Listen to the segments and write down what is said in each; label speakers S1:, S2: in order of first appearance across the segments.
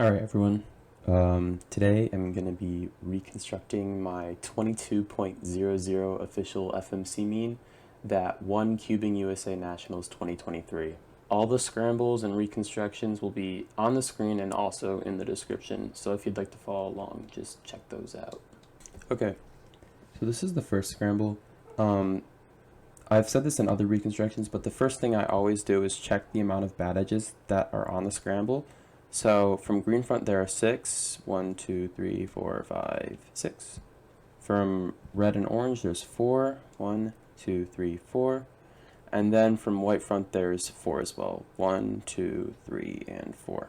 S1: Alright everyone, today I'm going to be reconstructing my 22.00 official FMC mean that won CubingUSA Nationals 2023. All the scrambles and reconstructions will be on the screen and also in the description, so if you'd like to follow along, just check those out. Okay, so this is the first scramble. I've said this in other reconstructions, but the first thing I always do is check the amount of bad edges that are on the scramble. So from green front there are 6. 1, 2, 3, 4, 5, 6. From red and orange there's 4. 1, 2, 3, 4. And then from white front there's 4 as well. 1, 2, 3, and 4.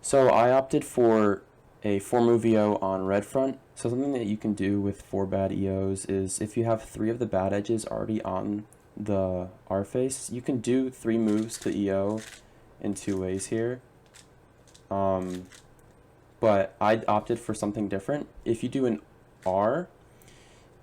S1: So I opted for a 4-move EO on red front. So something that you can do with 4 bad EOs is if you have 3 of the bad edges already on the R face, you can do 3 moves to EO in 2 ways here. But I opted for something different. If you do an R,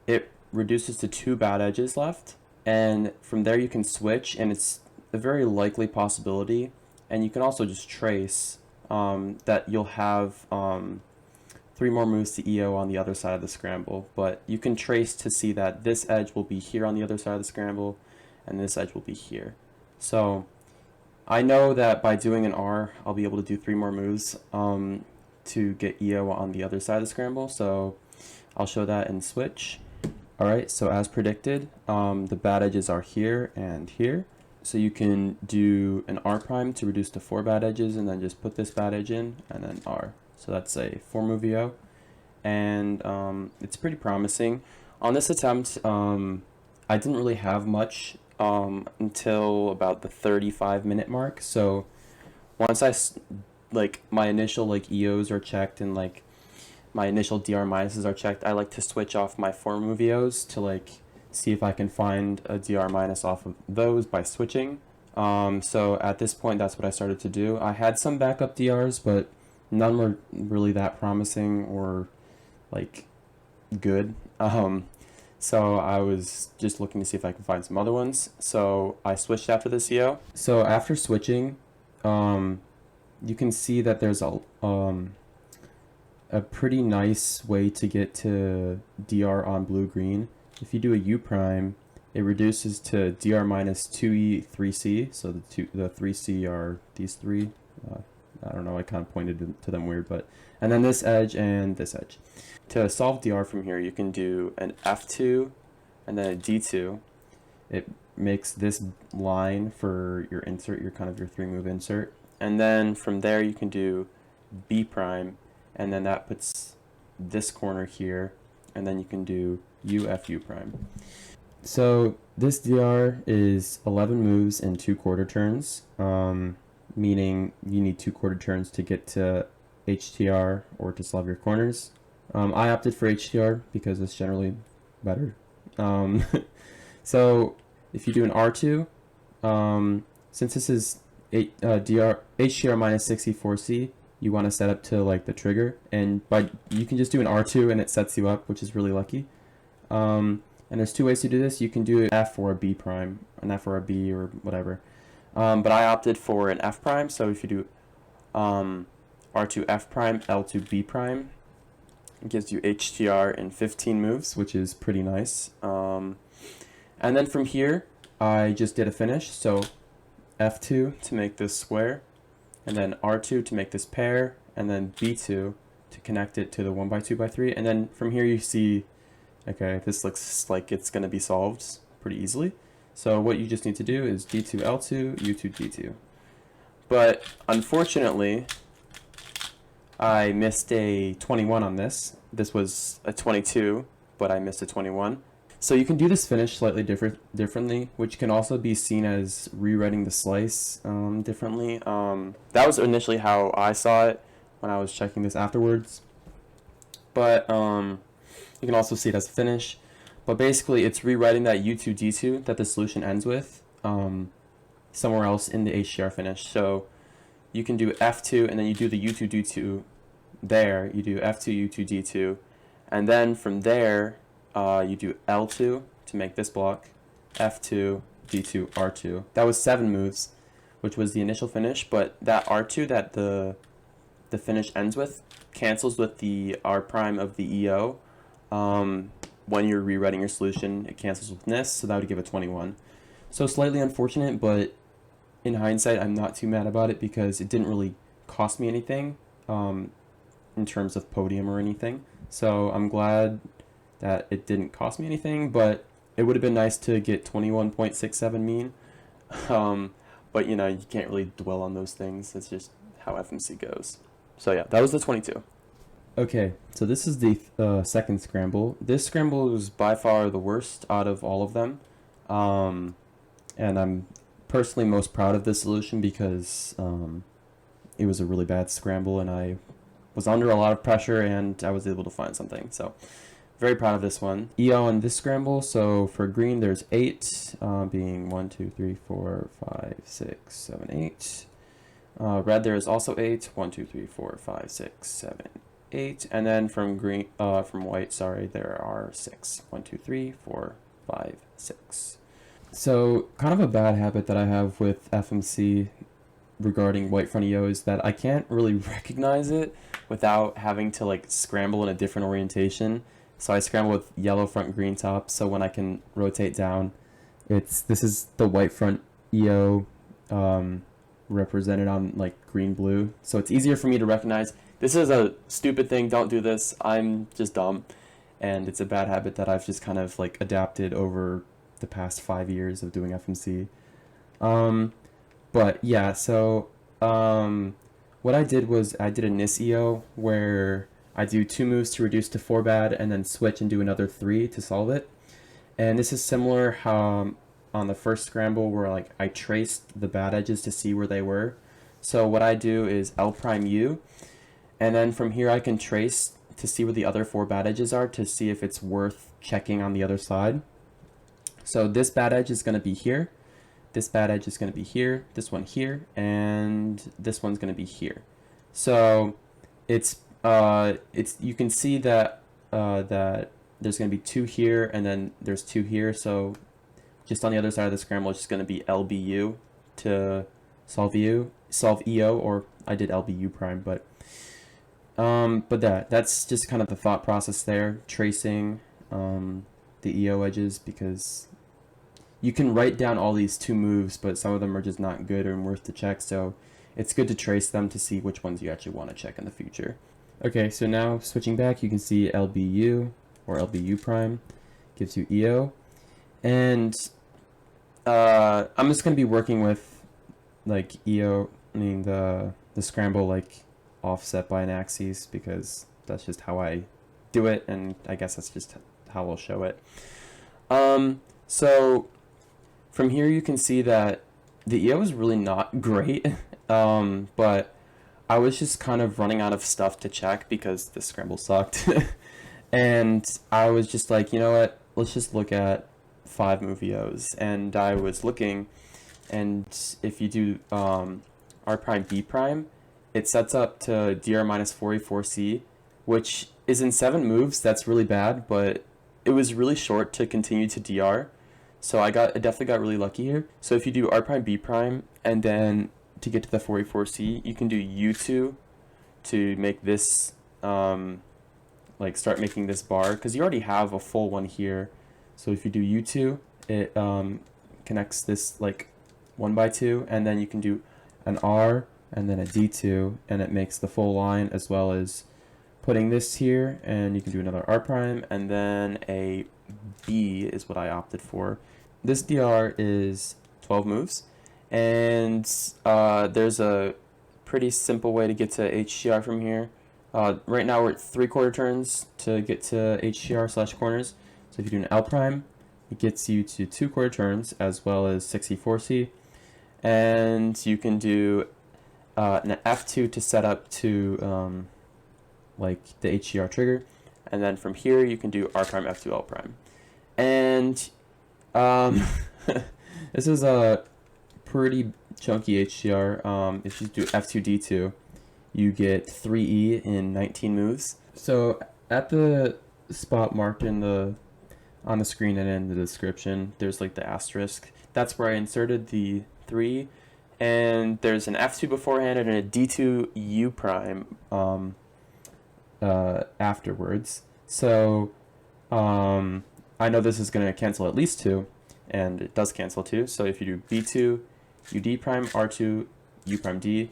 S1: it reduces to 2 bad edges left, and from there you can switch, and it's a very likely possibility. And you can also just trace that you'll have 3 more moves to EO on the other side of the scramble, but you can trace to see that this edge will be here on the other side of the scramble, and this edge will be here. So I know that by doing an R, I'll be able to do 3 more moves to get EO on the other side of the scramble, so I'll show that in switch. Alright, so as predicted, the bad edges are here and here. So you can do an R prime to reduce to 4 bad edges, and then just put this bad edge in, and then R. So that's a 4-move EO, and it's pretty promising. On this attempt, I didn't really have much until about the 35-minute mark. So once my initial EOs are checked and my initial DR minuses are checked, I like to switch off my 4-move EOs to see if I can find a DR minus off of those by switching. So at this point, that's what I started to do. I had some backup DRs, but none were really that promising or good. So I was just looking to see if I could find some other ones. So I switched after this EO. So after switching, you can see that there's a pretty nice way to get to DR on blue-green. If you do a U prime, it reduces to DR minus 2E 3C. So the 3C are these 3. I don't know, I kind of pointed to them weird, but and then this edge and this edge. To solve DR from here, you can do an F2 and then a D2. It makes this line for your insert, your 3-move insert. And then from there you can do B prime, and then that puts this corner here, and then you can do UFU prime. So this DR is 11 moves in 2 quarter turns, meaning you need 2 quarter turns to get to HTR or to solve your corners. I opted for HTR because it's generally better. So if you do an R2, since this is HTR minus 64C, you want to set up to the trigger, and you can just do an R2 and it sets you up, which is really lucky. And there's 2 ways to do this. You can do an F or a B prime, an F or a B or whatever. But I opted for an F prime, so if you do R2 F prime, L2 B prime, it gives you HTR in 15 moves, which is pretty nice. And then from here, I just did a finish, so F2 to make this square, and then R2 to make this pair, and then B2 to connect it to the 1x2x3, and then from here you see, okay, this looks like it's going to be solved pretty easily. So what you just need to do is D2 L2, U2 D2. But unfortunately, I missed a 21 on this. This was a 22, but I missed a 21. So you can do this finish slightly differently, which can also be seen as rewriting the slice differently. That was initially how I saw it when I was checking this afterwards. But you can also see it as a finish. But basically, it's rewriting that U2 D2 that the solution ends with somewhere else in the HDR finish. So you can do F2, and then you do the U2 D2 there. You do F2 U2 D2, and then from there you do L2 to make this block, F2 D2 R2. That was 7 moves, which was the initial finish. But that R2 that the the finish ends with cancels with the R prime of the EO. When you're rewriting your solution, it cancels with this, so that would give a 21. So slightly unfortunate, but in hindsight, I'm not too mad about it because it didn't really cost me anything in terms of podium or anything. So I'm glad that it didn't cost me anything, but it would have been nice to get 21.67 mean. But you know, you can't really dwell on those things. It's just how FMC goes. So yeah, that was the 22. Okay, so this is the second scramble. This scramble was by far the worst out of all of them. And I'm personally most proud of this solution because it was a really bad scramble and I was under a lot of pressure and I was able to find something. So very proud of this one. EO in this scramble, so for green there's 8, being 1, 2, 3, 4, 5, 6, 7, 8. Red there is also 8, 1, 2, 3, 4, 5, 6, 7, 8. And then from white, sorry, there are 6. 1, 2, 3, 4, 5, 6. So kind of a bad habit that I have with FMC regarding white front EO is that I can't really recognize it without having to like scramble in a different orientation. So I scramble with yellow front, green top, so when I can rotate down, this is the white front EO represented on like green blue. So it's easier for me to recognize. This is a stupid thing, don't do this, I'm just dumb. And it's a bad habit that I've just kind of like adapted over the past 5 years of doing FMC. But yeah, so what I did was I did a NIS EO where I do 2 moves to reduce to 4 bad and then switch and do another 3 to solve it. And this is similar how on the first scramble where like I traced the bad edges to see where they were. So what I do is L prime U, and then from here I can trace to see where the other 4 bad edges are to see if it's worth checking on the other side. So this bad edge is going to be here, this bad edge is going to be here, this one here, and this one's going to be here. So it's you can see that that there's going to be 2 here and then there's 2 here. So just on the other side of the scramble, it's just going to be LBU to solve EO, or I did LBU prime, but that's just kind of the thought process there, tracing the EO edges, because you can write down all these 2 moves, but some of them are just not good and worth to check, so it's good to trace them to see which ones you actually want to check in the future. Okay, so now switching back, you can see LBU or LBU prime gives you EO, and I'm just going to be working with like EO, the scramble like offset by an axis, because that's just how I do it, and I guess that's just how we'll show it. So from here you can see that the EO is really not great, but I was just kind of running out of stuff to check because the scramble sucked. And I was just like, you know what, let's just look at 5 move EOs. And I was looking, and if you do R prime B prime, it sets up to DR minus 4A4C, which is in 7 moves. That's really bad, but it was really short to continue to DR. So I definitely got really lucky here. So if you do R prime B prime, and then to get to the 4A4C, you can do U2 to make this, like start making this bar, because you already have a full one here. So if you do U2, it connects this like 1 by 2, and then you can do an R and then a D2, and it makes the full line, as well as putting this here, and you can do another R prime, and then a B is what I opted for. This DR is 12 moves, and there's a pretty simple way to get to HCR from here. Right now we're at 3/4 turns to get to HCR/corners. So if you do an L prime, it gets you to 2/4 turns, as well as 64C, and you can do an F2 to set up to like the HCR trigger, and then from here you can do R prime F2 L prime. And this is a pretty chunky HCR. If you do F2 D2, you get 3E in 19 moves. So at the spot marked on the screen and in the description, there's like the asterisk. That's where I inserted the 3, and there's an F2 beforehand and a D2 U prime afterwards. So I know this is going to cancel at least 2, and it does cancel 2. So if you do B2, UD prime, R2, U prime D,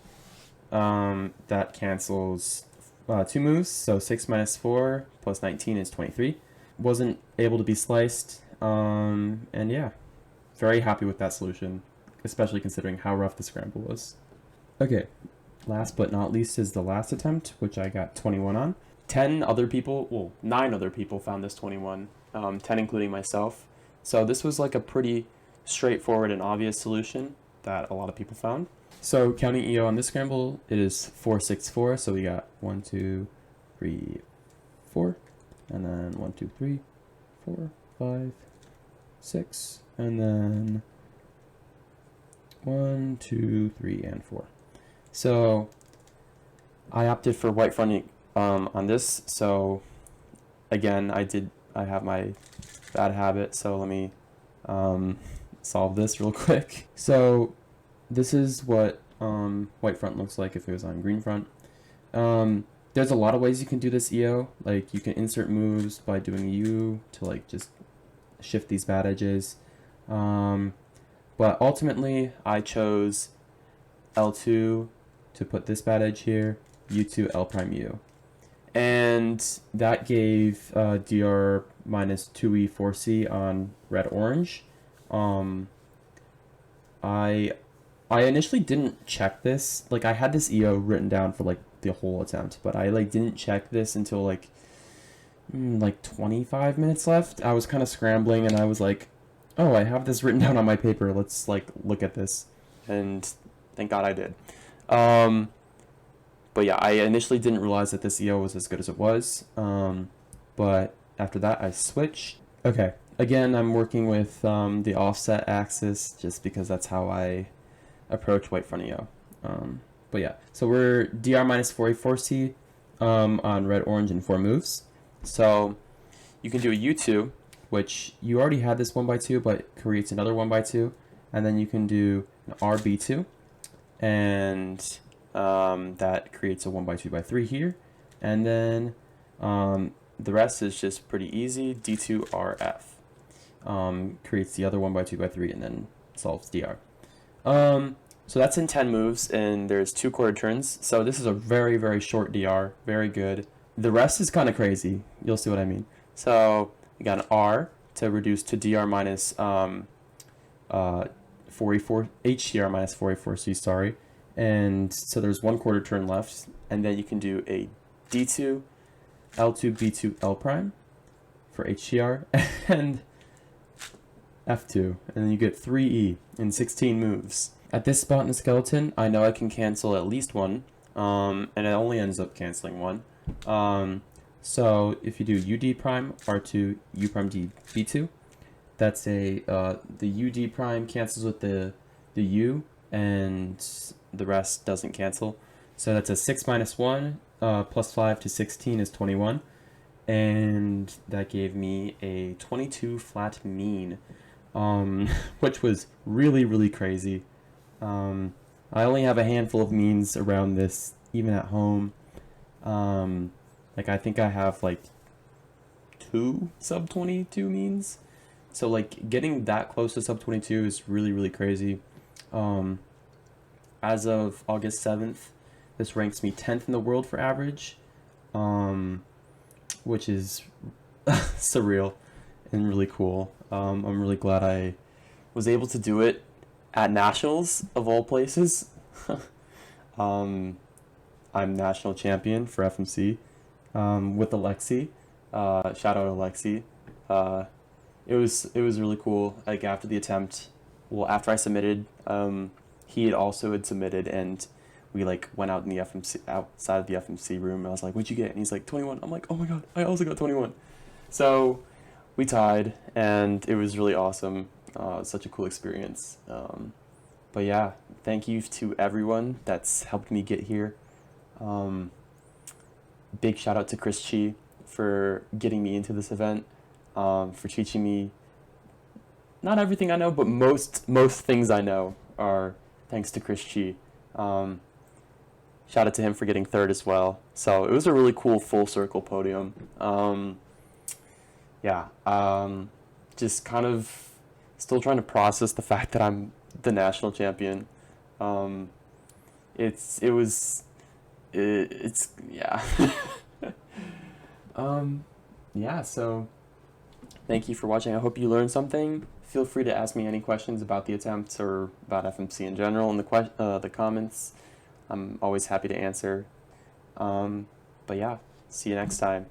S1: that cancels 2 moves. So 6 minus 4 plus 19 is 23. Wasn't able to be sliced, and yeah, very happy with that solution, especially considering how rough the scramble was. Okay, last but not least is the last attempt, which I got 21 on. 9 other people found this 21, 10 including myself. So this was like a pretty straightforward and obvious solution that a lot of people found. So counting EO on this scramble, it is 4, 6, 4. So we got 1, 2, 3, 4, and then 1, 2, 3, 4, 5, 6, and then 1, 2, 3, and 4. So I opted for white fronting on this. So again, I have my bad habit. So let me solve this real quick. So this is what white front looks like if it was on green front. There's a lot of ways you can do this EO. Like you can insert moves by doing U to like just shift these bad edges. But ultimately I chose L2 to put this bad edge here, U2 L prime U. And that gave DR minus 2E 4C on red orange. I initially didn't check this. Like I had this EO written down for like the whole attempt, but I like didn't check this until like 25 minutes left. I was kind of scrambling and I was like, oh, I have this written down on my paper. Let's like look at this. And thank God I did. But yeah, I initially didn't realize that this EO was as good as it was. But after that, I switched. Okay, again, I'm working with the offset axis just because that's how I approach white front EO. But yeah, so we're DR minus 4A4C on red, orange, and 4 moves. So you can do a U2, which you already had this 1x2, but it creates another 1x2. And then you can do an RB2, and that creates a 1x2x3 here. And then the rest is just pretty easy. D2RF creates the other 1x2x3 and then solves DR. So that's in 10 moves, and there's 2 quarter turns. So this is a very, very short DR, very good. The rest is kind of crazy. You'll see what I mean. So we got an R to reduce to DR minus 4E4, HDR minus 4E4C, sorry. And so there's 1 quarter turn left, and then you can do a D2, L2, B2, L prime for HDR, and F2, and then you get 3E in 16 moves. At this spot in the skeleton, I know I can cancel at least 1, and it only ends up canceling 1. So if you do UD prime, R2, U prime D, B2, that's a, the UD prime cancels with the U, and the rest doesn't cancel. So that's a 6 minus 1, plus 5 to 16 is 21. And that gave me a 22 flat mean, which was really, really crazy. I only have a handful of means around this, even at home. Like I think I have like 2 sub 22 means. So like getting that close to sub 22 is really, really crazy. As of August 7th, this ranks me 10th in the world for average, which is surreal and really cool. I'm really glad I was able to do it at Nationals, of all places. I'm national champion for FMC with Alexi. Shout out Alexi. It was really cool. Like after the attempt, well, after I submitted, he had submitted, and we like went out in the FMC, outside of the FMC room. I was like, "What'd you get?" And he's like, 21. I'm like, "Oh my god, I also got 21." So we tied, and it was really awesome. Such a cool experience. But yeah, thank you to everyone that's helped me get here. Big shout out to Chris Chi for getting me into this event, for teaching me not everything I know, but most things I know are thanks to Chris Chi. Shout out to him for getting third as well. So it was a really cool full circle podium. Just kind of still trying to process the fact that I'm the national champion. It's yeah. So thank you for watching. I hope you learned something. Feel free to ask me any questions about the attempts or about FMC in general in the comments. I'm always happy to answer. But yeah, see you next time.